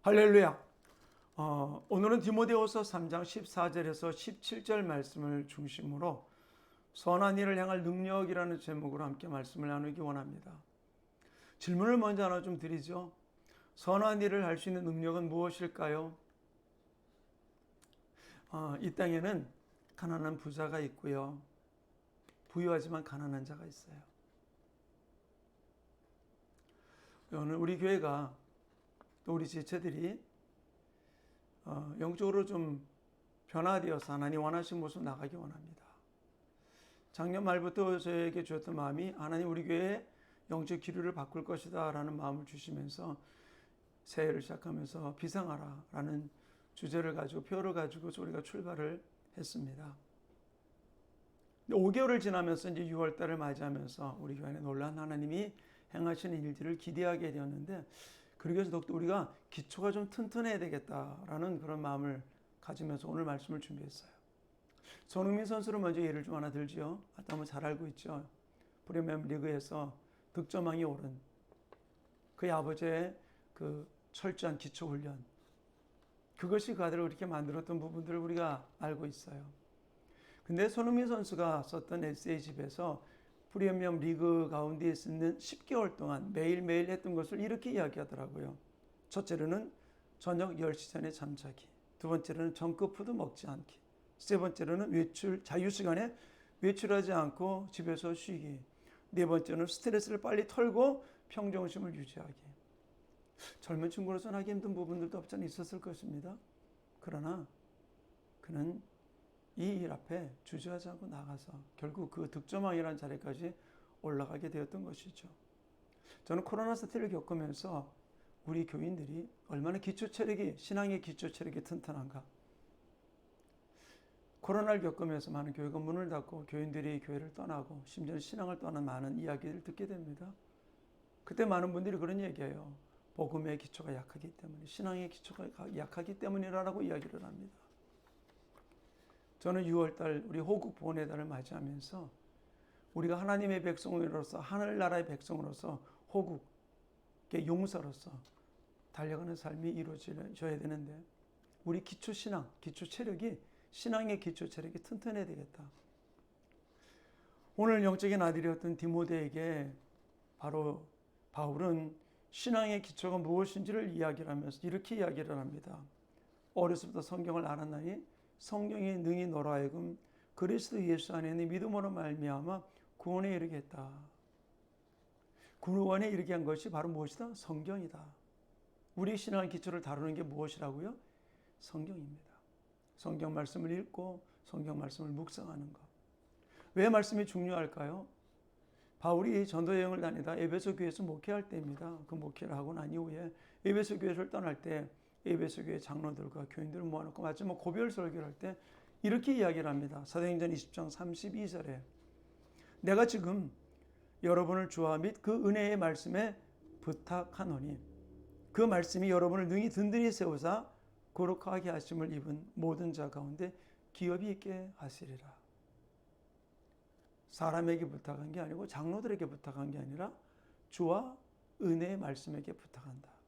할렐루야. 오늘은 디모데후서 3장 14절에서 17절 말씀을 중심으로 선한 일을 향할 능력이라는 제목으로 함께 말씀을 나누기 원합니다. 질문을 먼저 하나 좀 드리죠. 선한 일을 할 수 있는 능력은 무엇일까요? 이 땅에는 가난한 부자가 있고요. 부유하지만 가난한 자가 있어요. 오늘 우리 교회가 또 우리 지체들이 영적으로 좀 변화되어서 하나님 원하신 모습 나가기 원합니다. 작년 말부터 저에게 주었던 마음이 하나님 우리 교회의 영적 기류를 바꿀 것이다 라는 마음을 주시면서 새해를 시작하면서 비상하라 라는 주제를 가지고 표를 가지고 우리가 출발을 했습니다. 5개월을 지나면서 이제 6월달을 맞이하면서 우리 교회 안에 놀라운 하나님이 행하시는 일들을 기대하게 되었는데, 그러기 위해서 더욱더 우리가 기초가 좀 튼튼해야 되겠다라는 그런 마음을 가지면서 오늘 말씀을 준비했어요. 손흥민 선수를 먼저 예를 좀 하나 들지요. 너무 잘 알고 있죠. 프리미엄 리그에서 득점왕이 오른 그의 아버지의 그 철저한 기초 훈련, 그것이 그들을 그렇게 만들었던 부분들을 우리가 알고 있어요. 근데 손흥민 선수가 썼던 에세이집에서 프리미엄 리그 가운데 있는 10개월 동안 매일매일 했던 것을 이렇게 이야기하더라고요. 첫째로는 저녁 10시 전에 잠자기, 두 번째로는 정크푸드 먹지 않기, 세 번째로는 자유시간에 외출하지 않고 집에서 쉬기, 네 번째는 스트레스를 빨리 털고 평정심을 유지하기. 젊은 친구로서는 하기 힘든 부분들도 없지 않아 있었을 것입니다. 그러나 그는 이 일 앞에 주저하지 않고 나가서 결국 그 득점왕이라는 자리까지 올라가게 되었던 것이죠. 저는 코로나 사태를 겪으면서 우리 교인들이 얼마나 신앙의 기초 체력이 튼튼한가. 코로나를 겪으면서 많은 교회가 문을 닫고 교인들이 교회를 떠나고 심지어 신앙을 떠난 많은 이야기를 듣게 됩니다. 그때 많은 분들이 그런 얘기해요. 복음의 기초가 약하기 때문에, 신앙의 기초가 약하기 때문이라고 이야기를 합니다. 저는 6월달 우리 호국 보훈의 달을 맞이하면서 우리가 하나님의 백성으로서, 하늘나라의 백성으로서 호국의 용사로서 달려가는 삶이 이루어져야 되는데, 우리 기초신앙, 기초체력이, 신앙의 기초체력이 튼튼해야 되겠다. 오늘 영적인 아들이었던 디모데에게 바로 바울은 신앙의 기초가 무엇인지를 이야기를 하면서 이렇게 이야기를 합니다. 어려서부터 성경을 알았나니 성령이 능히 너로 하여금 그리스도 예수 안에 있는 믿음으로 말미암아 구원에 이르게 했다. 구원에 이르게 한 것이 바로 무엇이다? 성경이다. 우리 신앙의 기초를 다루는 게 무엇이라고요? 성경입니다. 성경 말씀을 읽고 성경 말씀을 묵상하는 것. 왜 말씀이 중요할까요? 바울이 전도 여행을 다니다 에베소 교회에서 목회할 때입니다. 그 목회를 하고 난 이후에 에베소 교회를 떠날 때 에베소 교회 장로들과 교인들을 모아놓고 마지막 고별 설교를 할 때 이렇게 이야기를 합니다. 사도행전 20장 32절에 내가 지금 여러분을 주와 및 그 은혜의 말씀에 부탁하노니 그 말씀이 여러분을 능히 든든히 세우사 거룩하게 하심을 입은 모든 자 가운데 기업이 있게 하시리라. 사람에게 부탁한 게 아니고 장로들에게 부탁한 게 아니라 주와 은혜의 말씀에게 부탁한다.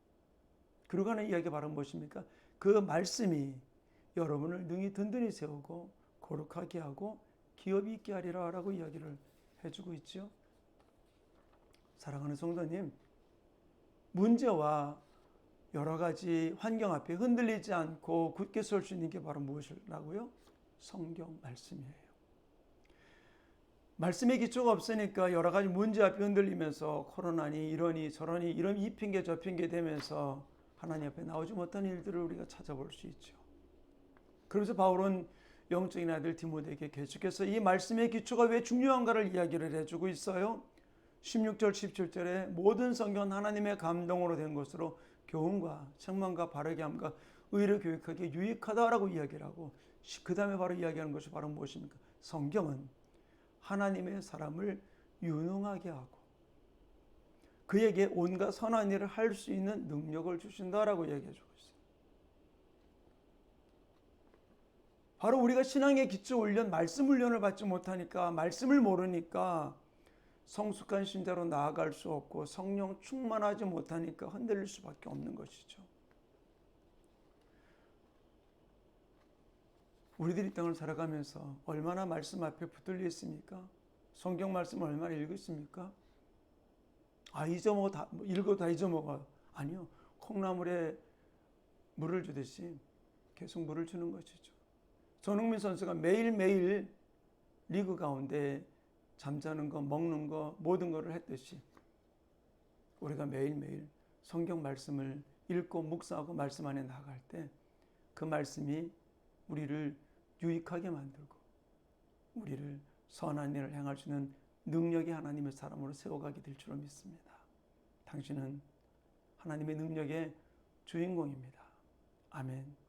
그러고 하는 이야기가 바로 무엇입니까? 그 말씀이 여러분을 능히 든든히 세우고 거룩하게 하고 기업이 있게 하리라 라고 이야기를 해주고 있죠. 사랑하는 성도님, 문제와 여러 가지 환경 앞에 흔들리지 않고 굳게 설 수 있는 게 바로 무엇이라고요? 성경 말씀이에요. 말씀의 기초가 없으니까 여러 가지 문제 앞에 흔들리면서 코로나니 이러니 저러니 이런 이 핑계 저 핑계 되면서 하나님 앞에 나오지 못한 일들을 우리가 찾아볼 수 있죠. 그래서 바울은 영적인 아들 디모데에게 계속해서 이 말씀의 기초가 왜 중요한가를 이야기를 해주고 있어요. 16절 17절에 모든 성경은 하나님의 감동으로 된 것으로 교훈과 책망과 바르게 함과 의를 교육하기에 유익하다라고 이야기를 하고, 그 다음에 바로 이야기하는 것이 바로 무엇입니까? 성경은 하나님의 사람을 유능하게 하고 그에게 온갖 선한 일을 할 수 있는 능력을 주신다라고 얘기해주고 있어요. 바로 우리가 신앙의 기초 훈련, 말씀 훈련을 받지 못하니까, 말씀을 모르니까 성숙한 신자로 나아갈 수 없고 성령 충만하지 못하니까 흔들릴 수밖에 없는 것이죠. 우리들이 이 땅을 살아가면서 얼마나 말씀 앞에 붙들려 있습니까? 성경 말씀 얼마나 읽었습니까? 잊어먹어 다 읽어도 다 잊어먹어. 아니요. 콩나물에 물을 주듯이 계속 물을 주는 것이죠. 손흥민 선수가 매일매일 리그 가운데 잠자는 거, 먹는 거, 모든 것을 했듯이 우리가 매일매일 성경 말씀을 읽고 묵상하고 말씀 안에 나아갈 때 그 말씀이 우리를 유익하게 만들고 우리를 선한 일을 행할 수 있는 능력이 하나님의 사람으로 세워가게 될 줄로 믿습니다. 당신은 하나님의 능력의 주인공입니다. 아멘.